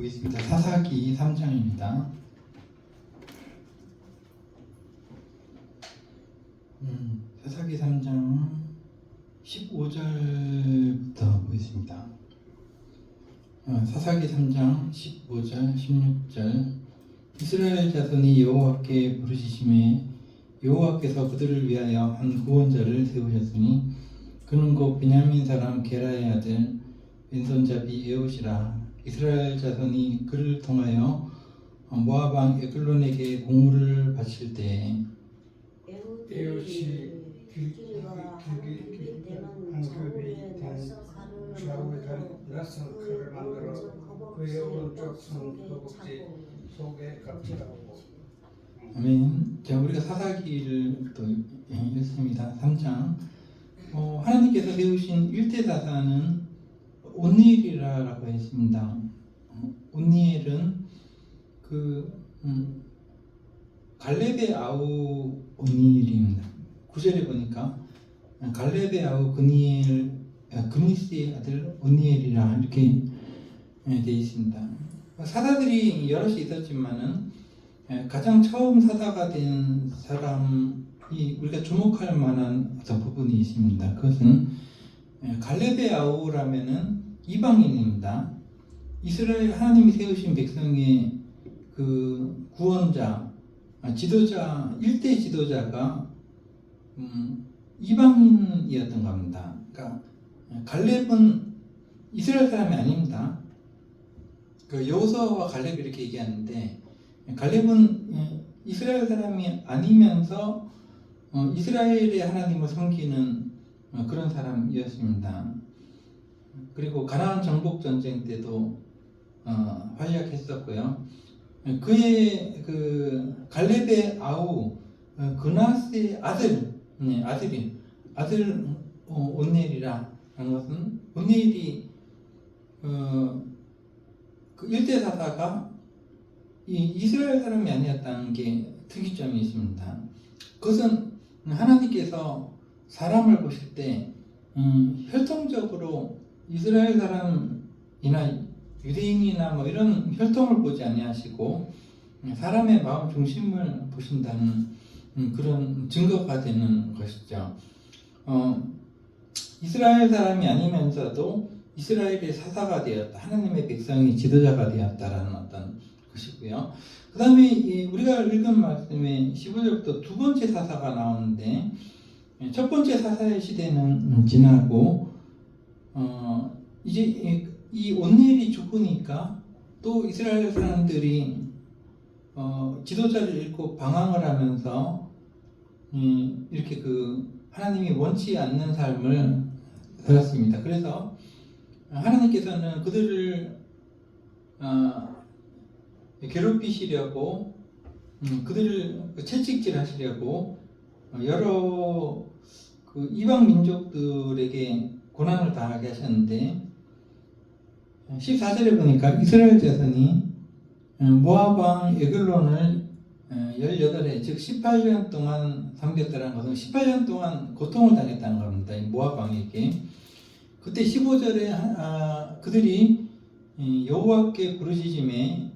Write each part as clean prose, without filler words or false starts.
보겠습니다. 사사기 3장입니다. 사사기 3장 15절부터 보겠습니다. 사사기 3장 15절 16절 이스라엘 자손이 여호와께 부르짖음에 여호와께서 그들을 위하여 한 구원자를 세우셨으니 그는 곧 베냐민 사람 게라의 아들 왼손잡이 에옷이라. 이스라엘 자손이 그를 통하여 모압 왕 에글론에게 공물을 바칠 때 에옷이 한급이 된 좌우에 낯선 칼을 만들어 그의 오른쪽 손 허벅지 속에 갑질하고. 아멘. 자, 우리가 사사기를 또 읽습니다. 3장. 하나님께서 세우신 1대 사사는 온니엘이라고 했습니다. 온니엘은 갈렙의 아우 온니엘입니다. 9절에 보니까 갈렙의 아우 그니스의 아들 온니엘이라 이렇게 되어 있습니다. 사사들이 여럿이 있었지만은 가장 처음 사사가 된 사람이 우리가 주목할 만한 어떤 부분이 있습니다. 그것은 갈렙의 아우라면은 이방인입니다. 이스라엘 하나님이 세우신 백성의 그 구원자, 지도자, 1대 지도자가 이방인이었던 겁니다. 그러니까 갈렙은 이스라엘 사람이 아닙니다. 그 여호수아와 갈렙이 이렇게 얘기하는데 갈렙은 이스라엘 사람이 아니면서 이스라엘의 하나님을 섬기는 그런 사람이었습니다. 그리고 가나안 정복 전쟁 때도 활약했었고요. 그의 그 갈렙의 아우 그나스의 아들 온넬이라 하는 것은 온넬이 그 일대 사사가 이스라엘 사람이 아니었다는 게 특이점이 있습니다. 그것은 하나님께서 사람을 보실 때 혈통적으로 이스라엘 사람이나 유대인이나 뭐 이런 혈통을 보지 아니하시고 사람의 마음 중심을 보신다는 그런 증거가 되는 것이죠. 이스라엘 사람이 아니면서도 이스라엘의 사사가 되었다. 하나님의 백성이 지도자가 되었다라는 어떤 것이고요. 그 다음에 우리가 읽은 말씀에 15절부터 두 번째 사사가 나오는데 첫 번째 사사의 시대는 지나고 이제 이 온니엘이 죽으니까 또 이스라엘 사람들이 지도자를 잃고 방황을 하면서 이렇게 그 하나님이 원치 않는 삶을 살았습니다. 그래서 하나님께서는 그들을 괴롭히시려고 그들을 채찍질 하시려고 여러 그 이방 민족들에게 고난을 당하게 하셨는데 14절에 보니까 이스라엘 자손이 모압 왕 에글론을 18해 즉 18년 동안 섬겼다는 것은 18년 동안 고통을 당했다는 겁니다. 모압 왕에게. 그때 15절에 그들이 여호와께 부르짖음에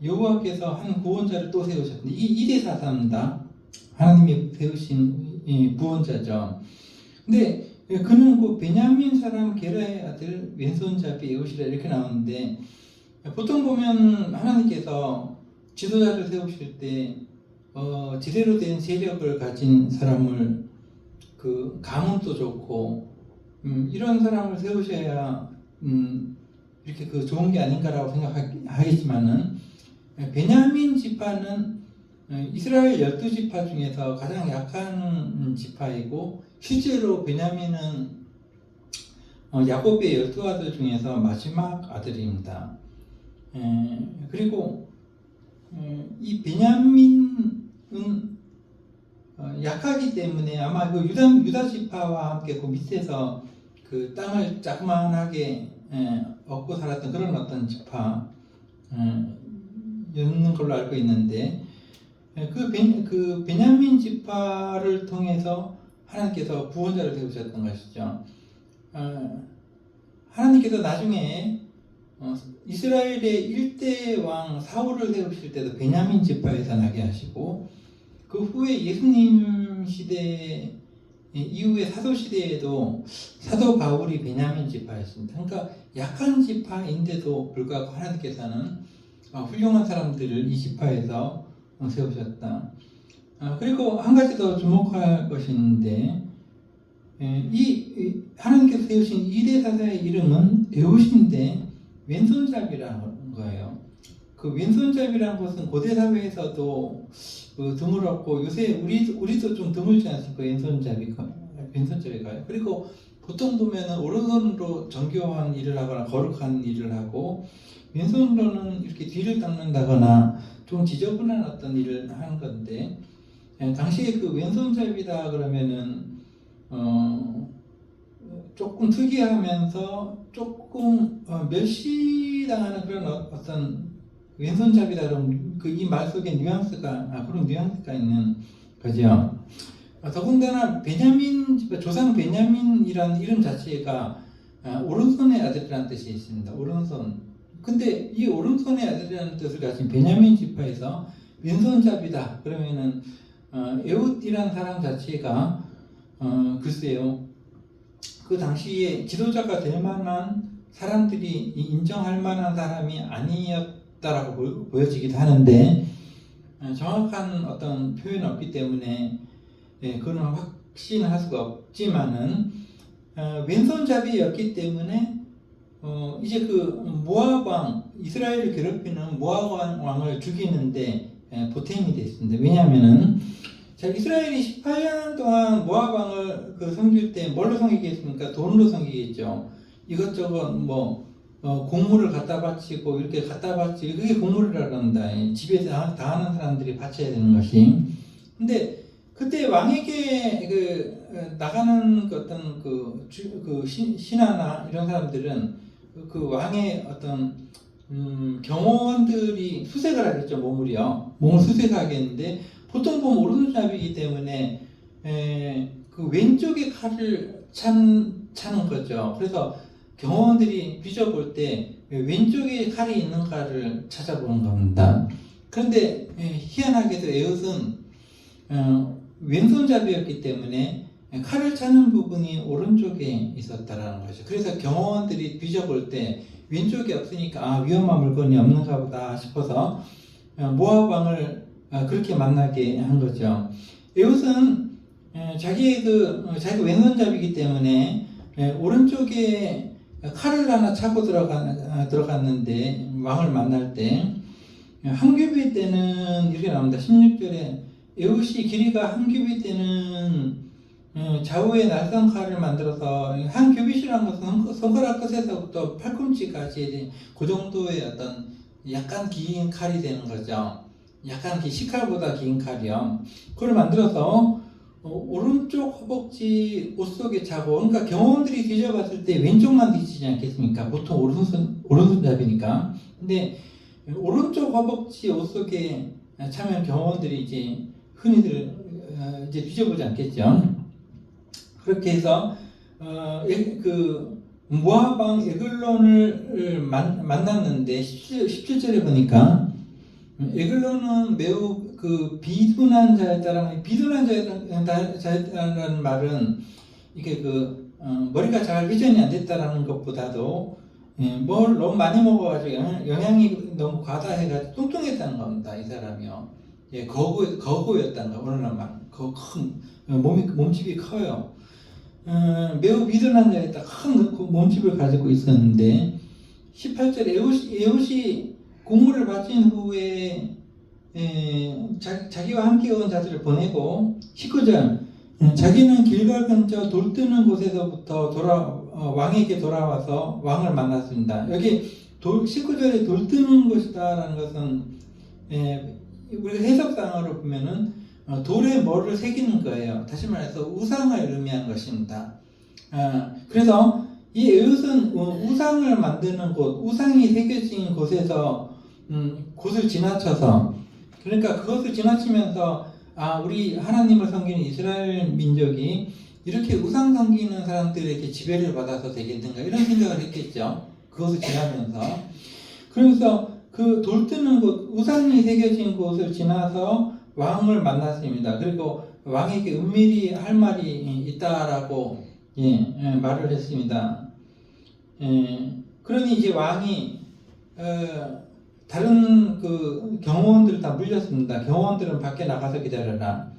여호와께서 한 구원자를 또 세우셨는데 이게 2대 사사입니다. 하나님이 세우신 구원자죠. 근데 그는 그 베냐민 사람 게라의 아들 왼손잡이 에옷이라 이렇게 나오는데 보통 보면 하나님께서 지도자를 세우실 때 제대로 된 세력을 가진 사람을 그 가문도 좋고 이런 사람을 세우셔야 이렇게 그 좋은 게 아닌가라고 생각하겠지만은 베냐민 지파는 이스라엘 12지파 중에서 가장 약한 지파이고 실제로 베냐민은 야곱의 12아들 중에서 마지막 아들입니다. 그리고 이 베냐민은 약하기 때문에 아마 그 유다 지파와 함께 그 밑에서 그 땅을 자그만하게 얻고 살았던 그런 어떤 지파 였는 걸로 알고 있는데 그 베냐민 지파를 통해서 하나님께서 구원자를 세우셨던 것이죠. 하나님께서 나중에 이스라엘의 1대 왕 사울을 세우실 때도 베냐민 지파에서 나게 하시고 그 후에 예수님 시대 이후에 사도 시대에도 사도 바울이 베냐민 지파였습니다. 그러니까 약한 지파인데도 불구하고 하나님께서는 훌륭한 사람들을 이 지파에서 세우셨다. 그리고 한 가지 더 주목할 것이 있는데 이 하나님께서 세우신 이대 사사의 이름은 에훗인데 왼손잡이라는 거예요. 그 왼손잡이라는 것은 고대 사회에서도 드물었고 요새 우리도 좀 드물지 않습니까? 왼손잡이가요. 그리고 보통 보면은 오른손으로 정교한 일을 하거나 거룩한 일을 하고 왼손으로는 이렇게 뒤를 닦는다거나 좀 지저분한 어떤 일을 하는 건데 당시에 그 왼손잡이다 그러면은 조금 특이하면서 조금 멸시당하는 그런 어떤 왼손잡이다 그러면 그 이 말 속에 뉘앙스가 그런 뉘앙스가 있는 거죠. 더군다나 베냐민 조상 베냐민이라는 이름 자체가 오른손의 아들이라는 뜻이 있습니다. 오른손. 근데 이 오른손의 아들이라는 뜻을 가진 베냐민 지파에서 왼손잡이다 그러면은 에훗이라는 사람 자체가 글쎄요 그 당시에 지도자가 될 만한 사람들이 인정할 만한 사람이 아니었다라고 보여지기도 하는데 정확한 어떤 표현은 없기 때문에 그건 확신할 수가 없지만은 왼손잡이였기 때문에 이제 그 모압 왕 이스라엘을 괴롭히는 모압 왕을 죽이는데 보탬이 됐습니다. 왜냐하면은 이스라엘이 18년 동안 모압 왕을 섬길 때 뭘로 섬기겠습니까? 돈으로 섬기겠죠. 이것저것 곡물을 갖다 바치고 이렇게 갖다 바치고 그게 곡물이라고 합니다. 집에 다 하는 사람들이 바쳐야 되는 것이. 근데 그때 왕에게 나가는 어떤 신하나 이런 사람들은 그 왕의 어떤 경호원들이 수색을 하겠죠. 몸을 수색하겠는데 보통 보면 오른손잡이기 때문에 그 왼쪽에 칼을 차는 거죠. 그래서 경호원들이 뒤져볼 때 왼쪽에 칼이 있는가를 찾아보는 겁니다. 그런데 희한하게도 에훗은 왼손잡이였기 때문에 칼을 차는 부분이 오른쪽에 있었다라는 거죠. 그래서 경호원들이 뒤져볼 때 왼쪽이 없으니까 위험한 물건이 없는가 보다 싶어서 모압 왕을 그렇게 만나게 한 거죠. 에훗은 자기가 왼손잡이기 때문에 오른쪽에 칼을 하나 차고 들어갔는데 왕을 만날 때 한 규빗 때는 이렇게 나옵니다. 16절에 에훗이 길이가 한 규빗 때는 좌우에 날선 칼을 만들어서 한 규빗이라는 것은 손가락 끝에서부터 팔꿈치까지 그 정도의 어떤 약간 긴 칼이 되는 거죠. 약간 식칼보다 긴 칼이요. 그걸 만들어서 오른쪽 허벅지 옷 속에 차고, 그러니까 경호원들이 뒤져봤을 때 왼쪽만 뒤지지 않겠습니까? 보통 오른손잡이니까. 근데 오른쪽 허벅지 옷 속에 차면 경호원들이 이제 흔히들 이제 뒤져보지 않겠죠. 그렇게 해서 모압 왕 에글론을 만났는데 17절에 보니까 에글론은 매우 비둔한 자였다라는 말은 이게 머리가 잘 회전이 안 됐다라는 것보다도 뭘 너무 많이 먹어가지고 영양이 너무 과다해가지고 뚱뚱했다는 겁니다. 이 사람이요. 거구였다는 거. 오늘날 말 큰 몸집이 커요. 매우 비둔한 자였다. 큰 몸집을 가지고 있었는데 18절 에훗이 곡물을 바친 후에 자기와 함께 온 자들을 보내고 19절 자기는 길갈 근처 돌 뜨는 곳에서부터 왕에게 돌아와서 왕을 만났습니다. 여기 19절에 돌 뜨는 곳이다라는 것은 우리가 해석상으로 보면은 돌에 뭐를 새기는 거예요. 다시 말해서 우상을 의미한 것입니다. 그래서 이 에훗은 우상을 만드는 곳, 우상이 새겨진 곳에서 곳을 지나쳐서 그러니까 그것을 지나치면서 우리 하나님을 섬기는 이스라엘 민족이 이렇게 우상 섬기는 사람들에게 지배를 받아서 되겠는가 이런 생각을 했겠죠. 그것을 지나면서 그러면서 그 돌뜨는 곳 우상이 새겨진 곳을 지나서 왕을 만났습니다. 그리고 왕에게 은밀히 할 말이 있다라고 말을 했습니다. 그러니 이제 왕이 다른 그 경호원들 다 물렸습니다. 경호원들은 밖에 나가서 기다려라.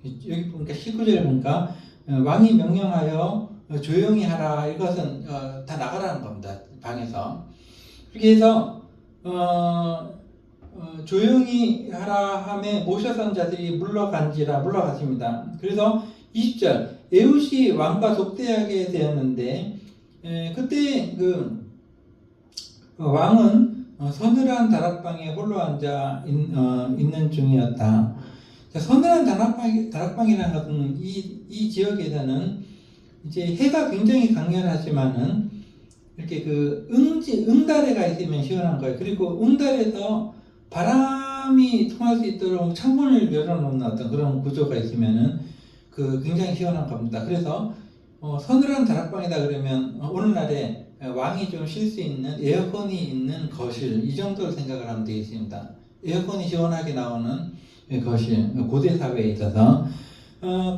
여기 보니까 19절에 보니까 왕이 명령하여 조용히 하라. 이것은 다 나가라는 겁니다. 방에서. 그렇게 해서 조용히 하라 함에 모셔선 자들이 물러갔습니다. 그래서 20절 에훗이 왕과 독대하게 되었는데 그때 그 왕은 서늘한 다락방에 홀로 앉아 있는 중이었다. 서늘한 다락방이라는 것은 이 지역에서는 이제 해가 굉장히 강렬하지만은 이렇게 그 응달해가 있으면 시원한 거예요. 그리고 응달에서 바람이 통할 수 있도록 창문을 열어놓는 어떤 그런 구조가 있으면은 그 굉장히 시원한 겁니다. 그래서 서늘한 다락방이다 그러면 오늘날에 왕이 좀 쉴 수 있는 에어컨이 있는 거실 이 정도로 생각을 하면 되겠습니다. 에어컨이 시원하게 나오는 거실 고대 사회에 있어서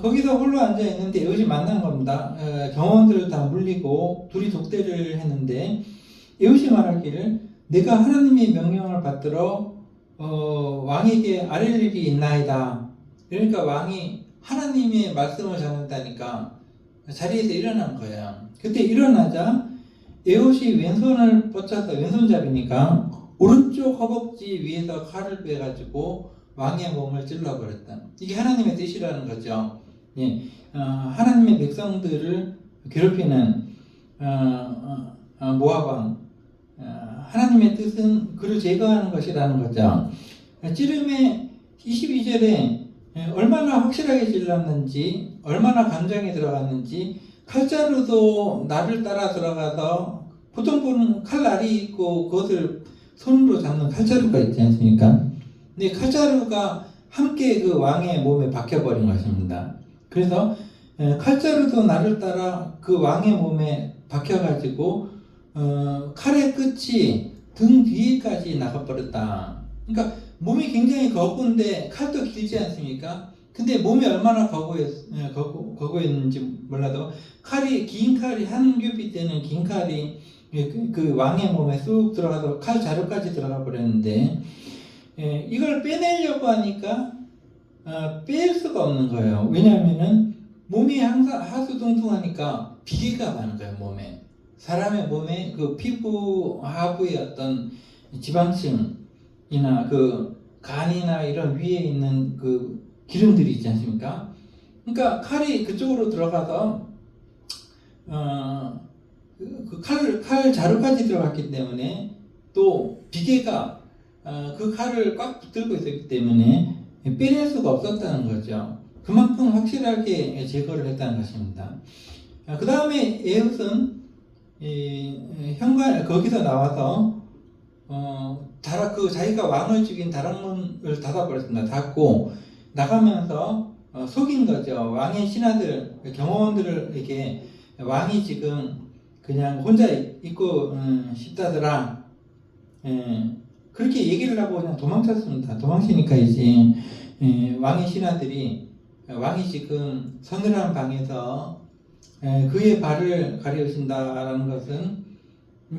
거기서 홀로 앉아 있는데 에훗이 만난 겁니다. 경호원들을 다 물리고 둘이 독대를 했는데 에훗이 말하기를 내가 하나님의 명령을 받들어 왕에게 아랠 일이 있나이다. 그러니까 왕이 하나님의 말씀을 전한다니까 자리에서 일어난 거야. 그때 일어나자 에훗이 왼손을 뻗쳐서 왼손잡이니까 오른쪽 허벅지 위에서 칼을 빼가지고 왕의 몸을 찔러버렸다. 이게 하나님의 뜻이라는 거죠. 하나님의 백성들을 괴롭히는 모압 왕 하나님의 뜻은 그를 제거하는 것이라는 거죠. 찌름의 22절에 얼마나 확실하게 찔렀는지 얼마나 감정이 들어갔는지 칼자루도 날을 따라 들어가서 보통 보는 칼날이 있고 그것을 손으로 잡는 칼자루가 있지 않습니까? 근데 칼자루가 함께 그 왕의 몸에 박혀버린 것입니다. 그래서 칼자루도 날을 따라 그 왕의 몸에 박혀가지고 칼의 끝이 등 뒤에까지 나가버렸다. 그러니까 몸이 굉장히 거구인데 칼도 길지 않습니까? 근데 몸이 얼마나 거구했는지 몰라도 긴 칼이 한 규빗 되는 긴 칼이 그 왕의 몸에 쑥 들어가서 칼 자루까지 들어가 버렸는데 이걸 빼내려고 하니까 뺄 수가 없는 거예요. 왜냐하면은 몸이 항상 하수동통하니까 비계가 많은 거예요. 몸에 사람의 몸에 그 피부 하부의 어떤 지방층이나 그 간이나 이런 위에 있는 그 기름들이 있지 않습니까? 그러니까 칼이 그쪽으로 들어가서 칼 자루까지 들어갔기 때문에 또 비계가 그 칼을 꽉 붙들고 있었기 때문에 빼낼 수가 없었다는 거죠. 그만큼 확실하게 제거를 했다는 것입니다. 그 다음에 에훗은 현관 거기서 나와서 자기가 왕을 죽인 다락문을 닫아버렸습니다. 닫고 나가면서 속인 거죠. 왕의 신하들, 경호원들에게 왕이 지금 그냥 혼자 있고 싶다더라. 그렇게 얘기를 하고 그냥 도망쳤습니다. 도망치니까 이제 왕의 신하들이 왕이 지금 서늘한 방에서 그의 발을 가리우신다라는 것은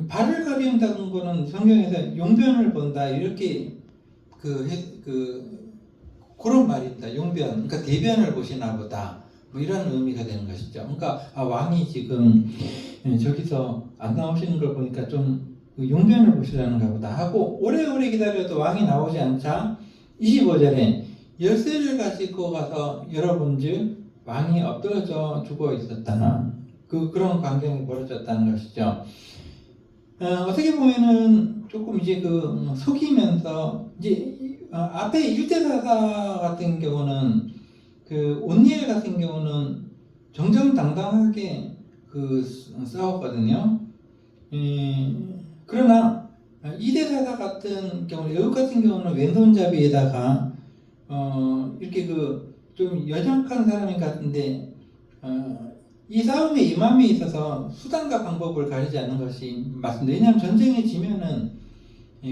발을 가리운다는 거는 성경에서 용변을 본다 이렇게 그런 말입니다. 용변, 그러니까 대변을 보시나 보다 뭐 이런 의미가 되는 것이죠. 그러니까 왕이 지금 저기서 안 나오시는 걸 보니까 좀 용변을 보시라는가 보다 하고 오래오래 기다려도 왕이 나오지 않자 25절에 열쇠를 가지고 가서 열어본즉 왕이 엎드러져 죽어 있었다. 그런 광경이 벌어졌다는 것이죠. 어떻게 보면은 조금 이제 속이면서 이제 앞에 1대4사 같은 경우는 온니엘 같은 경우는 정정당당하게 싸웠거든요. 그러나 2대4사 같은 경우, 에훗 같은 경우는 왼손잡이에다가 이렇게 좀 연약한 사람인 것 같은데 이 싸움에 임함에 있어서 수단과 방법을 가리지 않는 것이 맞습니다. 왜냐하면 전쟁에 지면은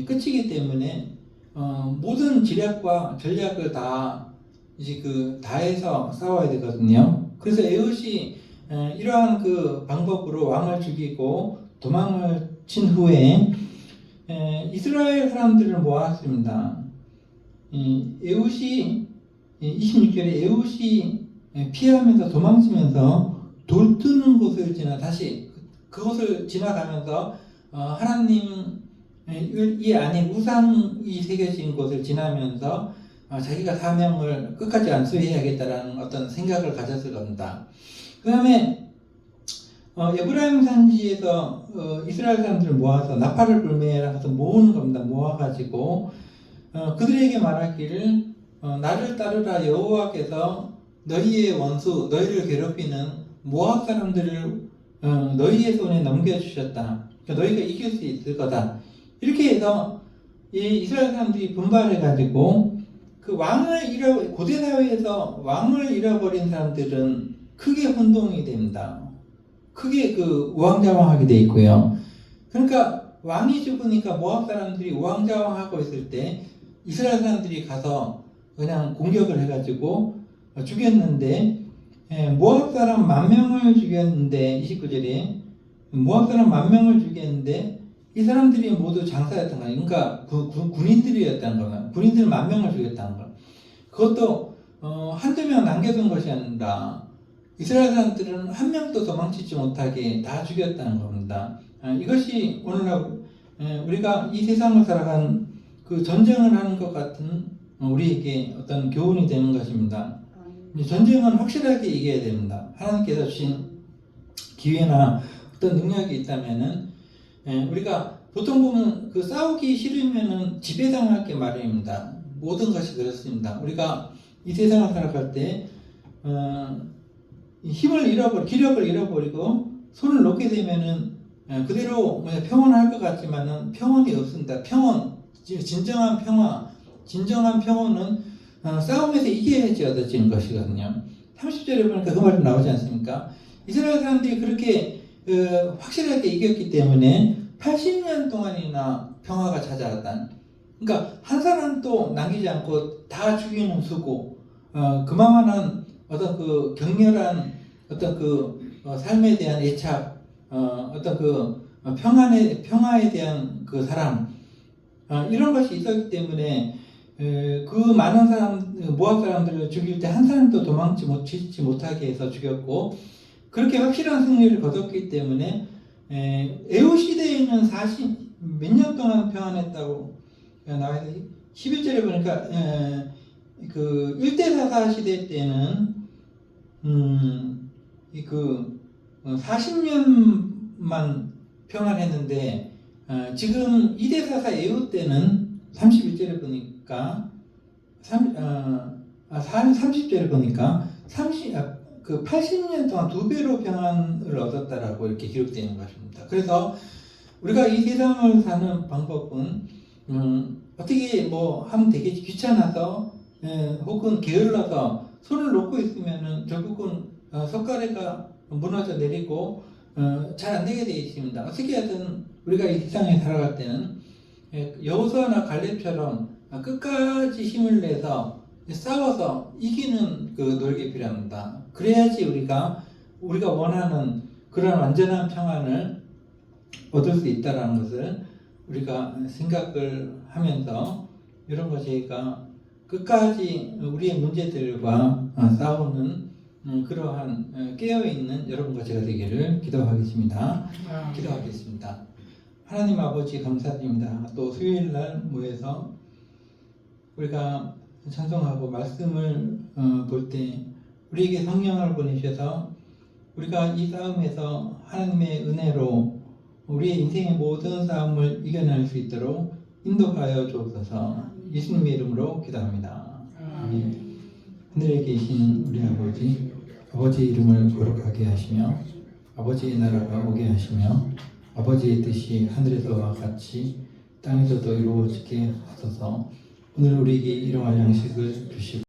끝이기 때문에 모든 지략과 전략을 다 이제 다해서 싸워야 되거든요. 그래서 에훗이 이러한 그 방법으로 왕을 죽이고 도망을 친 후에 이스라엘 사람들을 모았습니다. 에훗이 26절에 에훗이 피하면서 도망치면서 돌 뜨는 곳을 지나 다시 그곳을 지나가면서 하나님이 아닌 우상이 새겨진 곳을 지나면서 자기가 사명을 끝까지 안수해야겠다라는 어떤 생각을 가졌을 겁니다. 그 다음에 에브라임 산지에서 이스라엘 사람들을 모아서 나팔을 불매라 해서 모으는 겁니다. 모아가지고 그들에게 말하기를 나를 따르라. 여호와께서 너희의 원수 너희를 괴롭히는 모압 사람들을 너희의 손에 넘겨주셨다. 그러니까 너희가 이길 수 있을 거다. 이렇게 해서 이 이스라엘 사람들이 분발해가지고 그 고대 사회에서 왕을 잃어버린 사람들은 크게 혼동이 됩니다. 크게 우왕좌왕하게 돼 있고요. 그러니까 왕이 죽으니까 모압 사람들이 우왕좌왕하고 있을 때 이스라엘 사람들이 가서 그냥 공격을 해가지고 죽였는데 모압 사람 10,000명을 죽였는데 29절에 모압 사람 10,000명을 죽였는데 이 사람들이 모두 장사였던 거예요. 그러니까 군인들이었다는 거예요. 군인들 10,000명을 죽였다는 거예요. 그것도 한두 명 남겨둔 것이 아니라 이스라엘 사람들은 한 명도 도망치지 못하게 다 죽였다는 겁니다. 이것이 오늘날 우리가 이 세상을 살아간 그 전쟁을 하는 것 같은 우리에게 어떤 교훈이 되는 것입니다. 전쟁은 확실하게 이겨야 됩니다. 하나님께서 주신 기회나 어떤 능력이 있다면은 우리가 보통 보면 싸우기 싫으면은 지배당할 게 마련입니다. 모든 것이 그렇습니다. 우리가 이 세상을 살아갈 때 힘을 기력을 잃어버리고 손을 놓게 되면은 그대로 평온할 것 같지만은 평온이 없습니다. 진정한 평온은 싸움에서 이겨야지 얻어지는 것이거든요. 30절에 보니까 그 말이 나오지 않습니까? 이스라엘 사람들이 그렇게 확실하게 이겼기 때문에 80년 동안이나 평화가 찾아왔다. 그러니까 한 사람도 남기지 않고 다 죽이는 수고, 그만한 어떤 격렬한 어떤 삶에 대한 애착, 어떤 평화에 대한 사랑, 이런 것이 있었기 때문에 그 많은 모압 사람들을 죽일 때 한 사람도 도망치지 못하게 해서 죽였고, 그렇게 확실한 승리를 거뒀기 때문에 에훗 시대에는 40 몇 년 동안 평안했다고 나와요. 11절에 보니까 1대4사 시대 때는 40년만 평안했는데 지금 2대4사 에훗 때는 31절에 보니까 30절에 보니까 80년 동안 2배로 평안을 얻었다라고 이렇게 기록되어 있는 것입니다. 그래서 우리가 이 세상을 사는 방법은 어떻게 하면 되겠지, 귀찮아서 혹은 게을러서 손을 놓고 있으면은 결국은 석가래가 무너져 내리고 잘 안 되게 되어 있습니다. 어떻게 하든 우리가 이 세상에 살아갈 때는 여호수아나 갈렙처럼 끝까지 힘을 내서 싸워서 이기는 노력이 필요합니다. 그래야지 우리가 원하는 그런 완전한 평안을 얻을 수 있다는 것을 우리가 생각을 하면서 이런 것이가 끝까지 우리의 문제들과 싸우는 그러한 깨어있는 여러분과 제가 되기를 기도하겠습니다. 기도하겠습니다. 하나님 아버지 감사드립니다. 또 수요일날 모여서 우리가 찬송하고 말씀을 볼 때 우리에게 성령을 보내셔서 우리가 이 싸움에서 하나님의 은혜로 우리의 인생의 모든 싸움을 이겨낼 수 있도록 인도하여 주옵소서. 예수님의 이름으로 기도합니다. 아멘. 하늘에 계신 우리 아버지 이름을 거룩하게 하시며 아버지의 나라가 오게 하시며 아버지의 뜻이 하늘에서와 같이 땅에서도 이루어지게 하소서. 오늘 우리에게 일용할 양식을 주시고